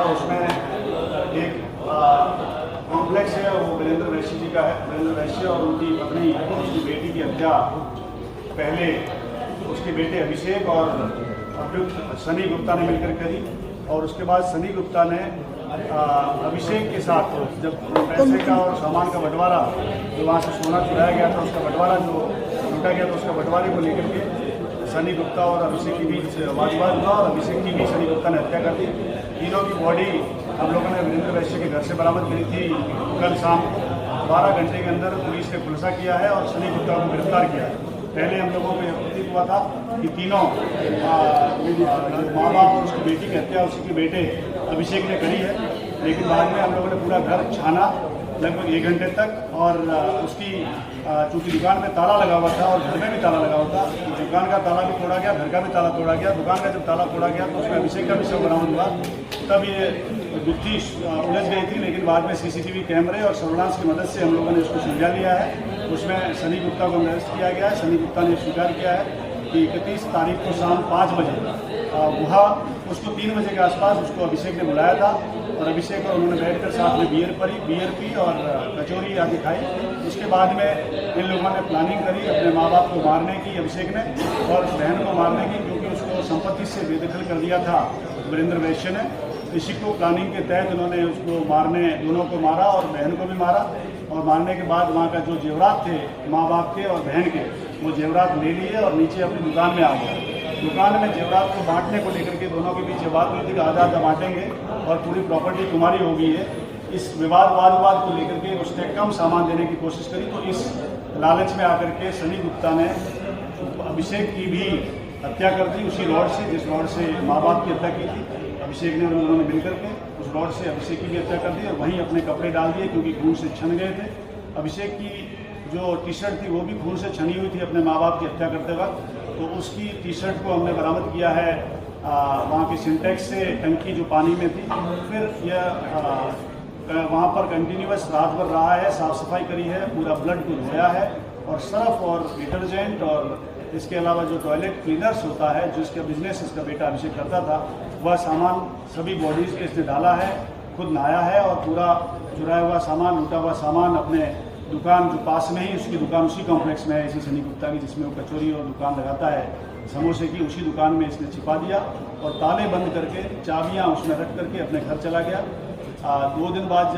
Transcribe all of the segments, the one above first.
उसमें एक कॉम्प्लेक्स है, वो वीरेंद्र वैश्य जी का है। वीरेंद्र वैश्य और उनकी पत्नी और उसकी बेटी की हत्या पहले उसके बेटे अभिषेक और अभियुक्त सनी गुप्ता ने मिलकर करी, और उसके बाद सनी गुप्ता ने अभिषेक के साथ जब पैसे का और सामान का बंटवारा, जो वहाँ से सोना चुराया गया था उसका बंटवारा जो लूटा गया था, उसका बंटवारे को लेकर के सनी गुप्ता और अभिषेक के बीच वाद विवाद हुआ और अभिषेक की भी सनी गुप्ता ने हत्या कर दी। तीनों की बॉडी हम लोगों ने वीरेंद्र वैश्य के घर से बरामद करी थी। कल शाम 12 घंटे के अंदर पुलिस ने खुलासा किया है और सनी गुप्ता को गिरफ्तार किया है। पहले हम लोगों को यह प्रतीत हुआ था कि तीनों माँ बाप और उसकी बेटी की हत्या उसी के बेटे अभिषेक ने करी है, लेकिन बाद में हम लोगों ने पूरा घर छाना लगभग 1 घंटे तक, और उसकी चूँकि दुकान में ताला लगा हुआ था और घर में भी ताला लगा हुआ था, दुकान का ताला भी तोड़ा गया, घर का भी ताला तोड़ा गया। दुकान का जब ताला तोड़ा गया तो उसमें अभिषेक का भी शव बरामद हुआ। तब ये गुत्थी उलझ गई थी, लेकिन बाद में सीसीटीवी कैमरे और सर्विलांस की मदद से हम लोगों ने इसको सुलझा लिया है। उसमें सनी गुप्ता को अरेस्ट किया गया है। सनी गुप्ता ने स्वीकार किया है कि 31 तारीख को शाम 5 बजे वहाँ उसको 3 बजे के आसपास उसको अभिषेक ने बुलाया था, और अभिषेक और उन्होंने बैठकर साथ में बियर पी और कचौरी आदि खाई। उसके बाद में इन लोगों ने प्लानिंग करी अपने माँ बाप को मारने की, अभिषेक ने, और बहन को मारने की, क्योंकि उसको संपत्ति से बेदखल कर दिया था वीरेंद्र वैश्य ने। इसी को प्लानिंग के तहत उन्होंने उसको मारने, दोनों को मारा और बहन को भी मारा, और मारने के बाद वहाँ का जो जेवरात थे माँ बाप के और बहन के, वो जेवरात ले लिए और नीचे अपनी दुकान में आ गए। दुकान में जेवरात को बांटने को लेकर के दोनों के बीच बात हुई थी कि आधा आधा बांटेंगे और पूरी प्रॉपर्टी तुम्हारी हो गई है। इस वाद को लेकर के उसने कम सामान देने की कोशिश करी, तो इस लालच में आकर के सनी गुप्ता ने अभिषेक की भी हत्या कर दी उसी रॉड से, जिस रॉड से माँ बाप की हत्या की थी। अभिषेक ने और उन्होंने मिलकर के उस रॉड से अभिषेक की भी हत्या कर दी और वहीं अपने कपड़े डाल दिए, क्योंकि खून से छन गए थे। अभिषेक की जो टी शर्ट थी वो भी खून से छनी हुई थी अपने माँ बाप की हत्या करते वक्त, तो उसकी टी शर्ट को हमने बरामद किया है वहाँ की सिंटेक्स से, टंकी जो पानी में थी। फिर यह वहाँ पर कंटिन्यूअस रात भर रहा है, साफ़ सफाई करी है, पूरा ब्लड को धोया है, और सर्फ और डिटर्जेंट और इसके अलावा जो टॉयलेट क्लीनर्स होता है, जिसका बिजनेस इसका बेटा अभिषेक करता था, वह सामान सभी बॉडीज़ के इसने डाला है, खुद नहाया है, और पूरा चुराया हुआ सामान, लूटा हुआ सामान अपने दुकान जो पास में ही उसकी दुकान उसी कॉम्प्लेक्स में है इसी सनी गुप्ता की, जिसमें वो कचौरी और दुकान लगाता है समोसे की, उसी दुकान में इसने छिपा दिया और ताले बंद करके चाबियां उसमें रख करके अपने घर चला गया। 2 दिन बाद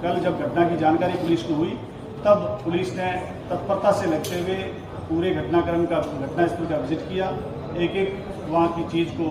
कल जब घटना की जानकारी पुलिस को हुई, तब पुलिस ने तत्परता से लगते हुए पूरे घटनास्थल का विजिट किया, एक वहाँ की चीज़ को